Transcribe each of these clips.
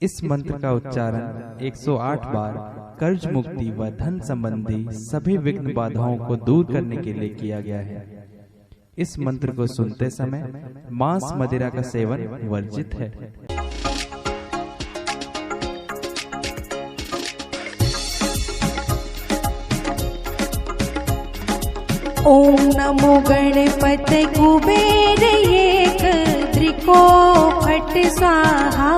इस मंत्र का उच्चारण 108 बार कर्ज मुक्ति व धन संबंधी सभी विघ्न बाधाओं को दूर करने के लिए किया गया है। इस मंत्र को सुनते समय मांस मदिरा का सेवन वर्जित है। ओम नमो गणपते कुबेर एक त्रिको फट स्वाहा।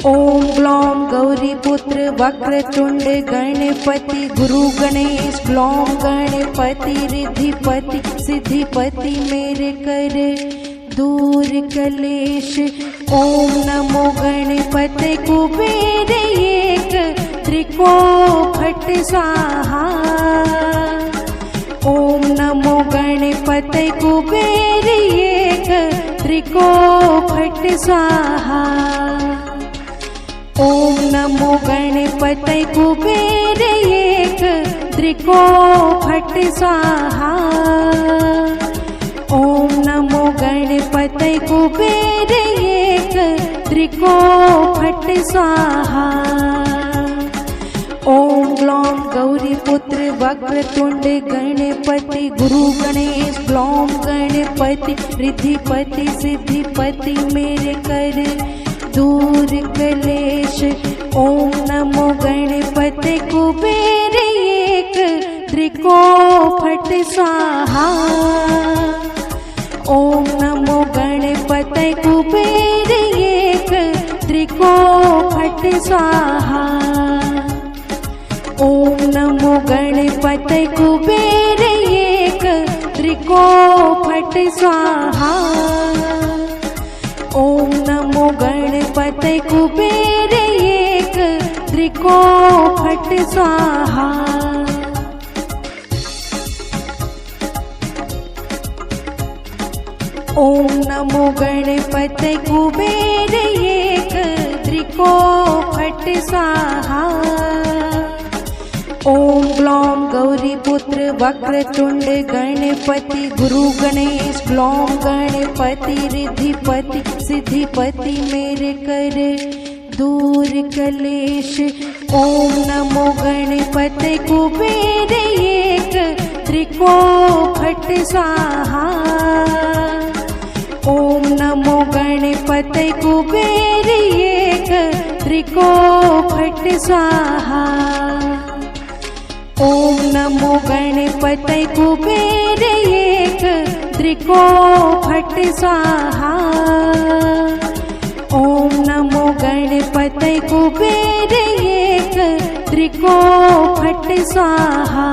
ओम ग्लौम गौरी पुत्र वक्रतुंड गणपति गुरु गणेश ग्लौम गणपति रिद्धिपति सिद्धिपति मेरे कर दूर कलेश। ओम नमो गणपते कुबेर एक त्रिको फट स्वाहा। ओम नमो गणपते कुबेर एक त्रिको फट स्वाहा। ओम नमो गणपते कुबेर एक त्रिको फट स्वाहा। ओम नमो गणपते कुबेर एक त्रिको फट स्वाहा। ओम ग्लौम गौरी पुत्र वक्रतुंड गणपति गुरु गणेश ग्लौम गणपति रिद्धिपति सिद्धिपति मेरे कर दूर कलेश। ओम नमो गणपते कुबेर एक त्रिको फट स्वाहा। ओम नमो गणपते कुबेर एक त्रिको फट स्वाहा। ओम नमो गणपते कुबेर एक त्रिको फट स्वाहा। ओम नमो गणपते कुबेर एक त्रिको फट स्वाहा। ओम नमो गणपते कुबेर एक त्रिको फट स्वाहा। ओम ग्लौम गौरी पुत्र वक्रतुंड गणपति गुरु गणेश ग्लौम गणपति रिद्धिपति सिद्धिपति मेरे कर दूर कलेश। ओम नमो गणपते कुबेर एक त्रिको फट स्वाहा। ओम नमो गणपते कुबेर एक त्रिको फट स्वाहा। ओम नमो गणपते कुबेर एक त्रिको फट स्वाहा। ओम नमो गणपते कुबेर एक त्रिको फट स्वाहा।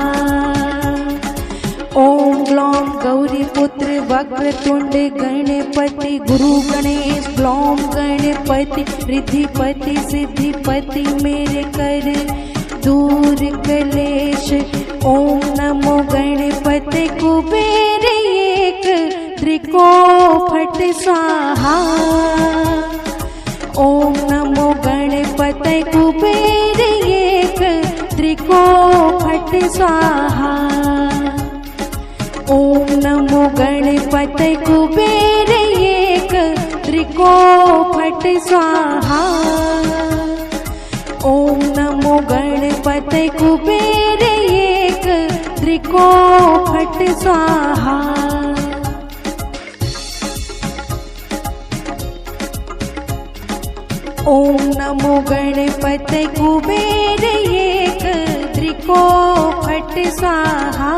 ओम ग्लौम गौरी पुत्र वक्रतुंड गणपति गुरु गणेश ग्लौम गणपति रिद्धिपति सिद्धिपति मेरे कर दूर कलेश। ओम नमो गणपते कुबेर एक त्रिको फट स्वाहा। ओम नमो गणपते कुबेर एक त्रिको फट स्वाहा। ओम नमो गणपते कुबेर एक त्रिको फट स्वाहा। ओम नमो गणपते कुबेर एक त्रिको फट स्वाहा। ओम नमो गणपते कुबेर एक त्रिको फट स्वाहा।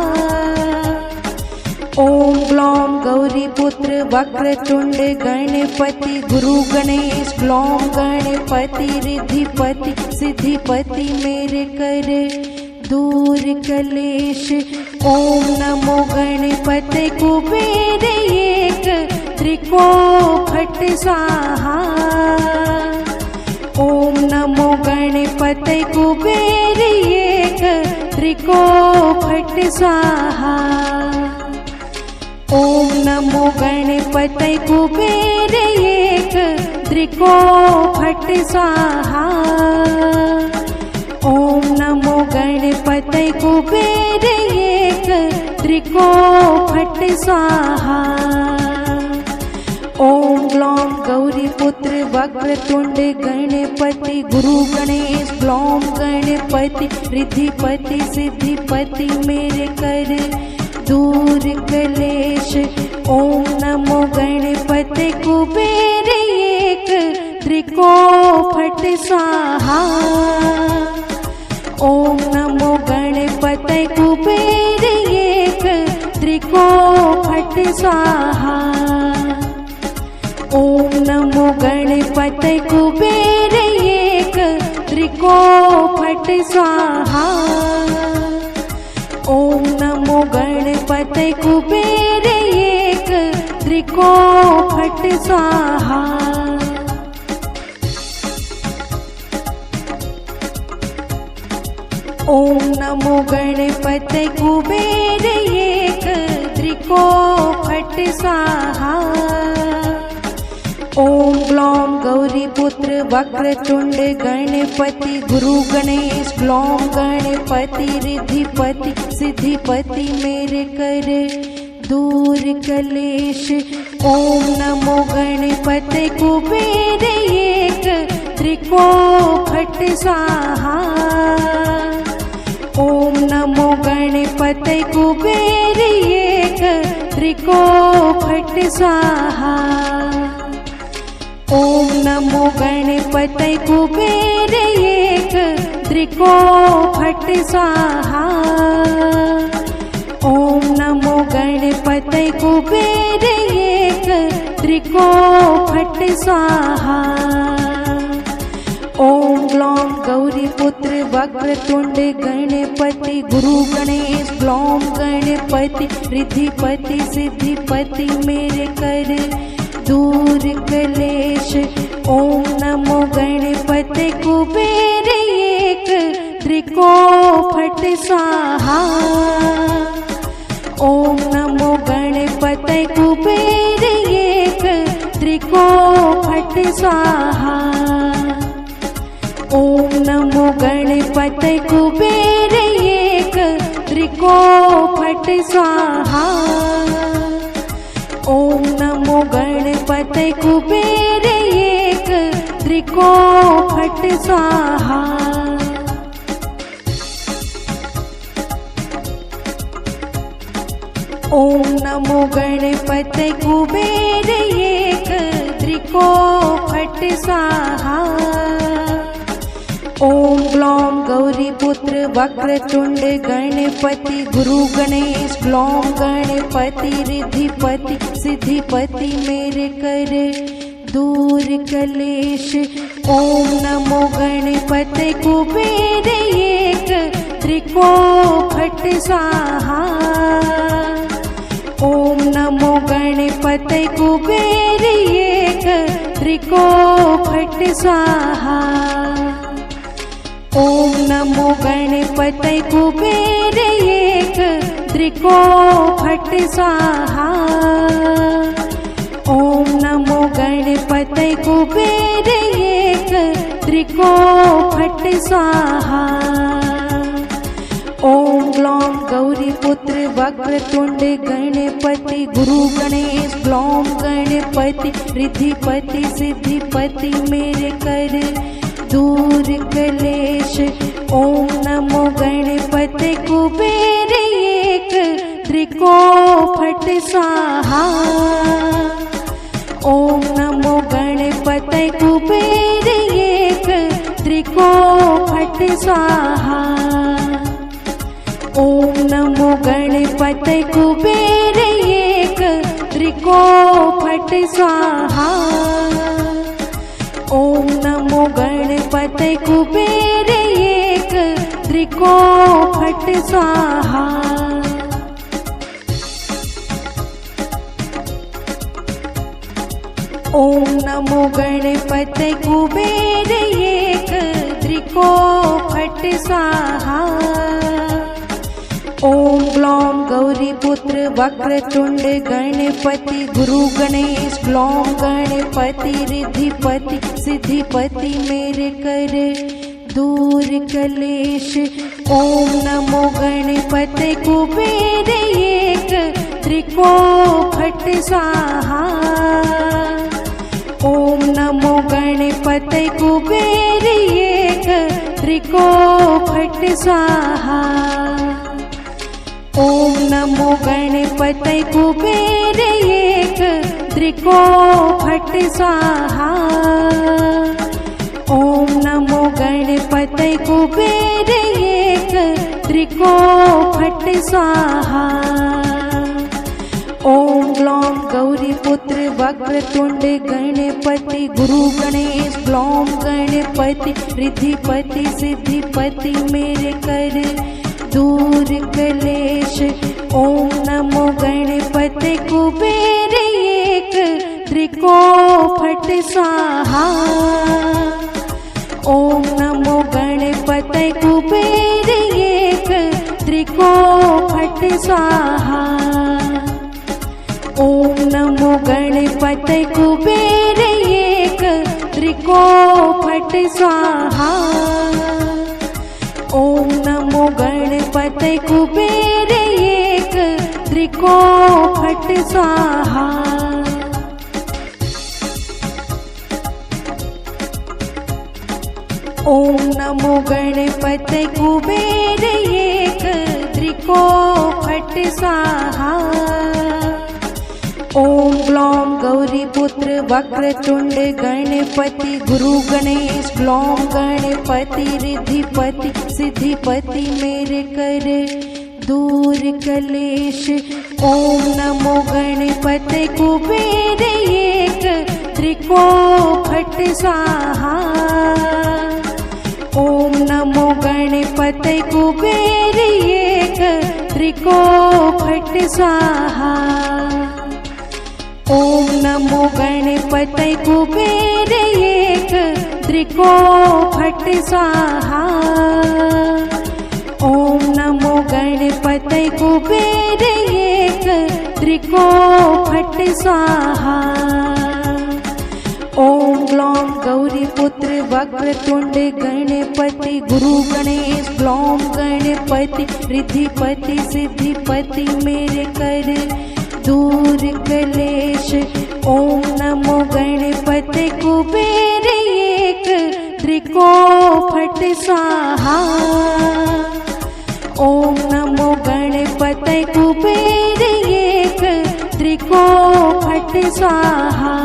ओम ग्लौम गौरी पुत्र वक्रतुंड गणपति गुरु गणेश ग्लौम गणपति रिद्धिपति सिद्धिपति मेरे कर दूर कलेश। ओम नमो गणपते कुबेर एक त्रिको फट स्वाहा। ओम नमो गणपते कुबेर एक त्रिको फट स्वाहा। ओम नमो गणपते कुबेर एक त्रिको फट स्वाहा। ओम नमो गणपते कुबेर एक त्रिको फट स्वाहा। ओम ग्लौं गौरी पुत्र वक्रतुंड गणपति गुरु गणेश ग्लौं गणपति रिद्धिपति सिद्धिपति मेरे कर दूर कलेश। ओम नमो गणपति कुबेर एक त्रिको फट स्वाहा। ओम नमो गणपति कुबेर एक त्रिको फट स्वाहा। ओम नमो गणपति कुबेर एक त्रिको फट स्वाहा। ओम नमो गणपति कुबेर एक त्रिको फट स्वाहा। ओम नमो गणपति कुबेर एक त्रिको फट स्वाहा। ओम ग्लौं गौरी पुत्र वक्रतुंड गणपति गुरु गणेश ग्लौं गणपति रिद्धिपति सिद्धिपति मेरे कर दूर कलेश। ओम नमो गणपति कुबेर एक त्रिको फट स्वाहा। ओम नमो गणपति कुबेर एक त्रिको फट स्वाहा। ओम नमो गणपति कुबेर एक त्रिको फट स्वाहा। ओम नमो गणपति कुबेर एक त्रिको फट स्वाहा। ओम ग्लौं गौरी पुत्र वक्रतुंड गणपति गुरु गणेश ग्लौं गणपति रिद्धिपति सिद्धिपति मेरे कर दूर कलेश। ओम नमो गणपति कुबेर एक त्रिको फट स्वाहा। ओम नमो गणपति कुबेर एक त्रिको फट स्वाहा। ओम नमो गणपति कुबेर एक त्रिको फट स्वाहा। ओम नमो गणपति कुबेर एक त्रिको फट स्वाहा। ओम नमो गणपति कुबेर एक त्रिको फट स्वाहा। ओम ग्लौं गौरी पुत्र वक्रतुंड गणपति गुरु गणेश ग्लौं गणपति रिद्धिपति सिद्धिपति मेरे कर दूर कलेश। ओम नमो गणपति कुबेर एक त्रिको फट स्वाहा। ओम नमो गणपति कुबेर एक त्रिको फट स्वाहा। ओम नमो गणपति कुबेर एक त्रिको फट स्वाहा। ओम नमो गणपति कुबेर एक त्रिको फट स्वाहा। ओम ग्लौं गौरी पुत्र वक्रतुंड गणपति गुरु गणेश ग्लौं गणपति रिद्धिपति सिद्धिपति मेरे कर दूर कलेश। ओम नमो गणपति कुबेर एक त्रिको फट स्वाहा। ओम नमो गणपति कुबेर एक त्रिको फट स्वाहा। ओम नमो गणपति कुबेर एक त्रिको फट स्वाहा। ओम नमो गणपति कुबेर एक त्रिको फट स्वाहा। ओम नमो गणपति कुबेर एक त्रिको फट स्वाहा। ओम ग्लौं गौरी पुत्र वक्रतुंड गणपति गुरु गणेश ग्लौं गणपति रिद्धिपति सिद्धिपति मेरे कर दूर कलेश। ओम नमो गणपति कुबेर एक त्रिको फट स्वाहा। ओम नमो गणपते कुबेर एक त्रिको फट स्वाहा। ओम नमो गणपते कुबेर एक त्रिको फट स्वाहा। ओम नमो गणपते कुबेर एक त्रिको फट स्वाहा। ओम ग्लौम गौरी पुत्र वक्रतुंड गणपति गुरु गणेश ग्लौम गणपति रिद्धिपति सिद्धिपति मेरे कर दूर कलेश। ओम नमो गणपति कुबेर एक त्रिको फट स्वाहा। ओम नमो गणपति कुबेर एक त्रिको फट स्वाहा। ओम नमो गणपते कुबेर एक त्रिको फट स्वाहा। ओम नमो गणपते कुबेर एक त्रिको फट स्वाहा। ओम नमो गणपते कुबेर एक त्रिको फट स्वाहा। ओम ग्लौम गौरी पुत्र वक्रतुंड गणपति गुरु गणेश ग्लौम गणपति रिद्धिपति सिद्धिपति मेरे कर दूर कलेश। ओम नमो गणपति कुबेर एक त्रिको फट स्वाहा। ओम नमो गणपति कुबेर एक त्रिको फट स्वाहा। ओम नमो गणपते कुबेर एक त्रिको फट स्वाहा। ओम नमो गणपते कुबेर एक त्रिको फट स्वाहा। ओम ग्लौम गौरी पुत्र वक्रतुंड गणपति गुरु गणेश ग्लौम गणपति रिद्धिपति सिद्धिपति मेरे कर दूर कलेश। ओम नमो गणपते कुबेर एक त्रिको फट स्वाहा। ओम नमो गणपते कुबेर एक त्रिको फट स्वाहा।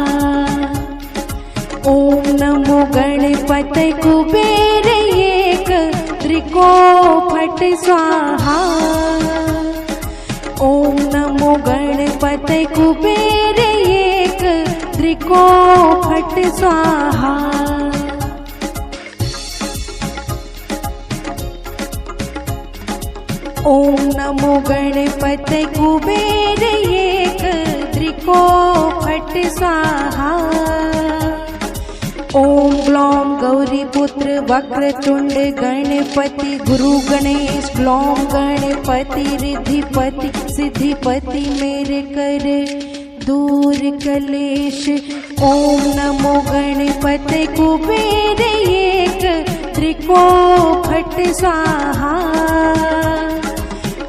ओम नमो गणपते कुबेर एक त्रिको फट स्वाहा। ओम नमो गणपते कुबेर एक त्रिको फट स्वाहा। ओम नमो गणपते कुबेर एक त्रिको फट स्वाहा। ओम ग्लौम गौरी पुत्र वक्रतुंड गणपति गुरु गणेश ग्लौम गणपति रिद्धिपति सिद्धिपति मेरे कर दूर कलेश। ओम नमो गणपते कुबेर एक त्रिको फट स्वाहा।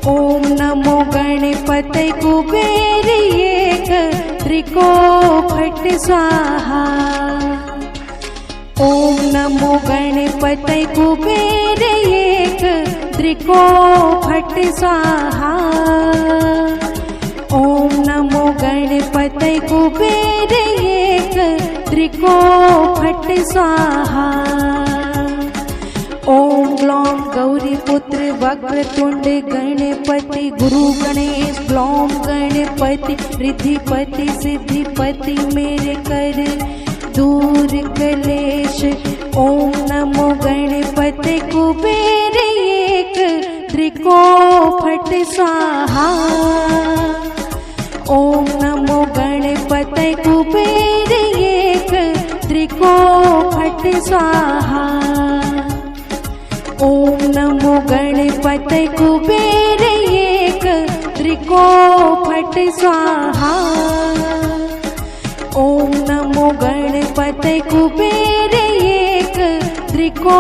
ओम नमो गणपते कुबेर एक त्रिको फट स्वाहा। ओम नमो गणपते कुबेर एक त्रिको फट स्वाहा। ओम नमो गणपते कुबेर एक त्रिको फट स्वाहा। ओम ग्लौम गौरी पुत्र वक्रतुंड गणपति गुरु गणेश ग्लौम गणपति रिद्धिपति सिद्धिपति मेरे कर दूर कलेश। ओम नमो गणपते कुबेर एक त्रिको फट स्वाहा। ओम नमो गणपते कुबेर एक त्रिको फट स्वाहा। ओम नमो गणपते कुबेर एक त्रिको फट स्वाहा। ओम नमो गणपते कुबेर एक त्रिको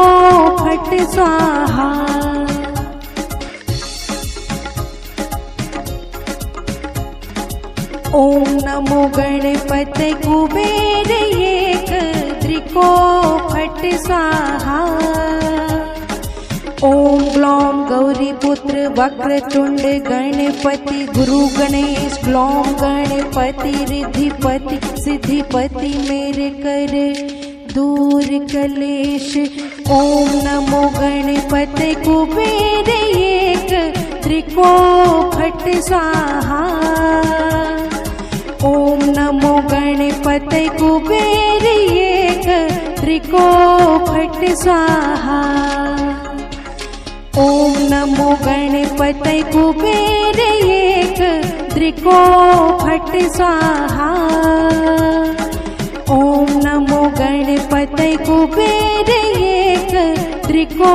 फट स्वाहा। ॐ नमो गणपते कुबेर एक त्रिको फट स्वाहा। ॐ ग्लौं गौरीपुत्र वक्रतुंड गणपति गुरु गणेश ग्लौं गणपति रिद्धिपति सिद्धिपति मेरे कर दूर कलेश। ॐ नमो गणपते कुबेर एक त्रिको फट स्वाहा। ॐ नमो गणपते कुबेर एक त्रिको फट स्वाहा। ॐ नमो गणपते कुबेर एक त्रिको फट स्वाहा। ॐ नमो गणपते कुबेर एक त्रिको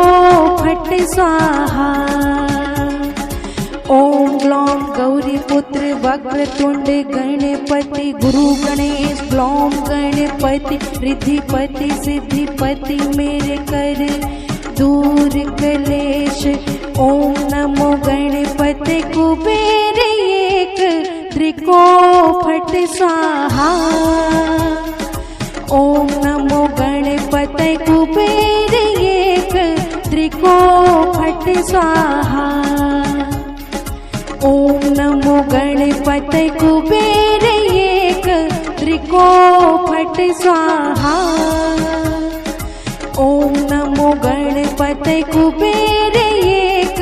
फट स्वाहा। ॐ ग्लौं गौरीपुत्र वक्रतुंड गणपति गुरु गणेश ग्लौं गणपति रिद्धिपति सिद्धिपति मेरे कर दूर कलेश। ॐ नमो गणपते कुबेर एक त्रिको फट स्वाहा। ॐ नमो गणपते कुबेर एक त्रिको फट स्वाहा। ॐ नमो गणपते कुबेर एक त्रिको फट स्वाहा। ॐ नमो गणपते कुबेर एक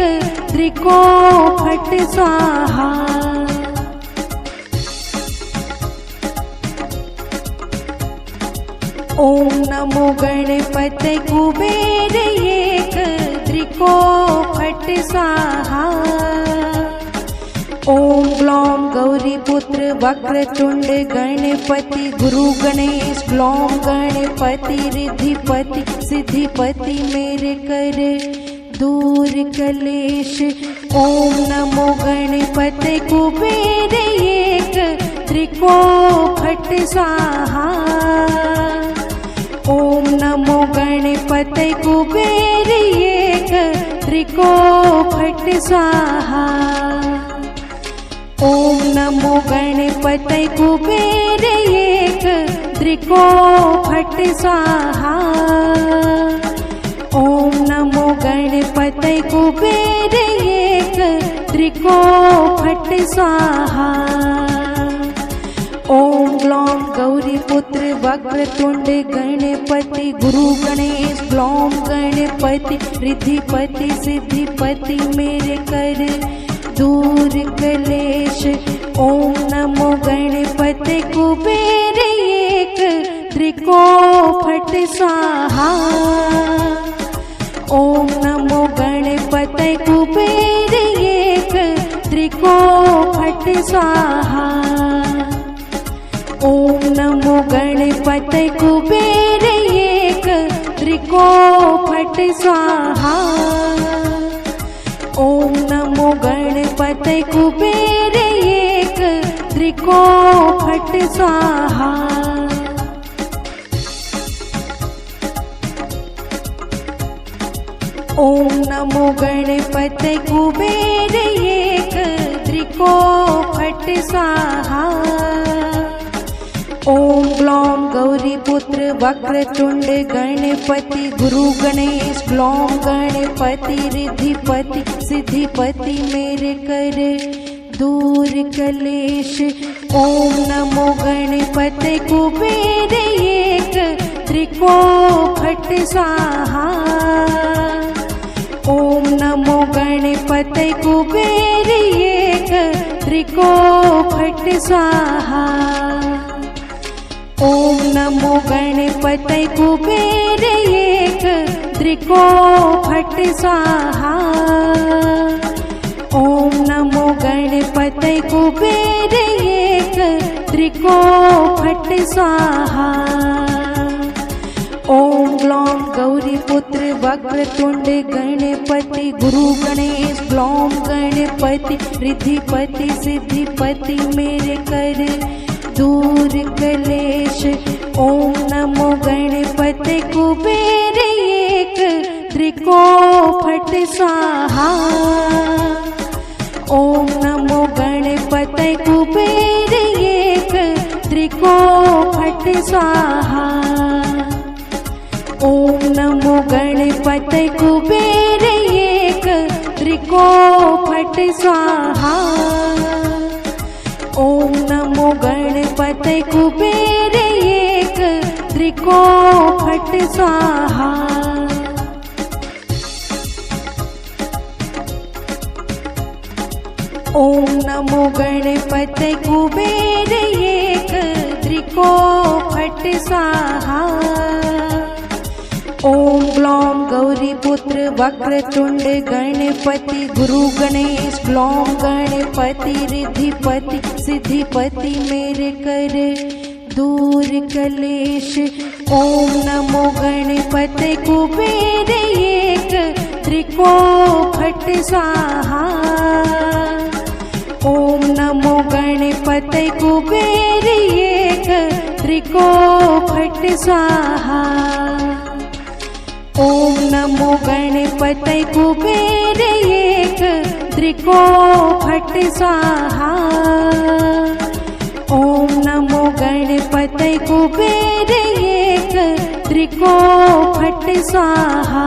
त्रिको फट स्वाहा। ॐ नमो गणपते कुबेर एक त्रिको फट स्वाहा। ॐ ग्लौं गौरीपुत्र वक्रतुंड गणपति गुरु गणेश ग्लौं गणपति रिद्धिपति सिद्धिपति मेरे कर दूर कलेश। ॐ नमो गणपते कुबेर एक त्रिको फट स्वाहा। ॐ नमो गणपते कुबेर एक त्रिको फट स्वाहा। ॐ नमो गणपते कुबेर एक त्रिको फट स्वाहा। ॐ नमो गणपते कुबेर एक त्रिको फट स्वाहा। ॐ ग्लौं गौरीपुत्र वक्रतुंड गणपति गुरु गणेश ग्लौं गणपति रिद्धिपति सिद्धिपति मेरे कर दूर कलेश। ॐ नमो गणपते कुबेर एक त्रिको फट स्वाहा। ॐ नमो गणपते कुबेर एक त्रिको फट स्वाहा। ॐ नमो गणपते कुबेर एक त्रिको फट स्वाहा। ॐ नमो गणपते कुबेर एक त्रिको फट स्वाहा। ॐ नमो गणपते कुबेर एक त्रिको फट स्वाहा। ॐ ग्लौं गौरीपुत्र वक्रतुंड गणपति गुरु गणेश ग्लौं गणपति रिद्धिपति सिद्धिपति मेरे कर दूर कलेश। ॐ नमो गणपते कुबेर एक त्रिको फट स्वाहा। ॐ नमो गणपते कुबेर एक त्रिको फट स्वाहा। ॐ नमो गणपते कुबेर एक त्रिको फट स्वाहा। ॐ नमो गणपते कुबेर एक त्रिको फट स्वाहा। ॐ ग्लौं गौरीपुत्र वक्रतुंड गणपति गुरु गणेश ग्लौं गणपति रिद्धिपति सिद्धिपति मेरे कर दूर कलेश। ॐ नमो गणपते कुबेर एक त्रिको फट स्वाहा। ॐ नमो गणपते कुबेर स्वाहा। ओम नमो गणपते कुबेर एक त्रिको फट स्वाहा। ओम नमो गणपते कुबेर एक त्रिको फट स्वाहा। ओम नमो गणपते कुबेर एक त्रिको फट स्वाहा। ओम ग्लौम गौरी पुत्र वक्रतुंड गणपति गुरु गणेश ग्लौम गणपति रिद्धिपति सिद्धिपति मेरे कर दूर कलेश। ओम नमो गणपते कुबेर एक त्रिको फट स्वाहा। ओम नमो गणपते कुबेर एक त्रिको फट स्वाहा। ओम नमो गणपते कुबेर एक त्रिको फट स्वाहा। ओम नमो गणपते कुबेर एक त्रिको फट स्वाहा।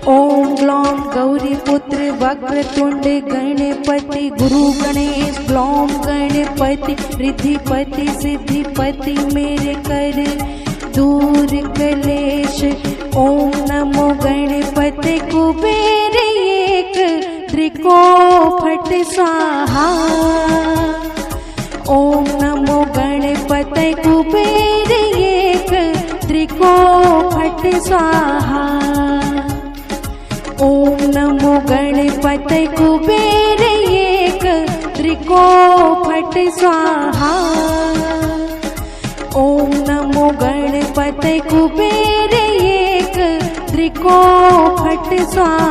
ओम ग्लौम गौरी पुत्र वक्रतुंड गणपति गुरु गणेश ग्लौम गणपति रिद्धिपति सिद्धिपति मेरे कर दूर कलेश। ओम नमो गणपते कुबेर एक त्रिको फट स्वाहा। ओम नमो गणपते कुबेर एक त्रिको फट स्वाहा। ओम नमो गणपते कुबेर एक त्रिको फट स्वाहा। ओम नमो गणपते कुबेर एक त्रिको फट स्वाहा।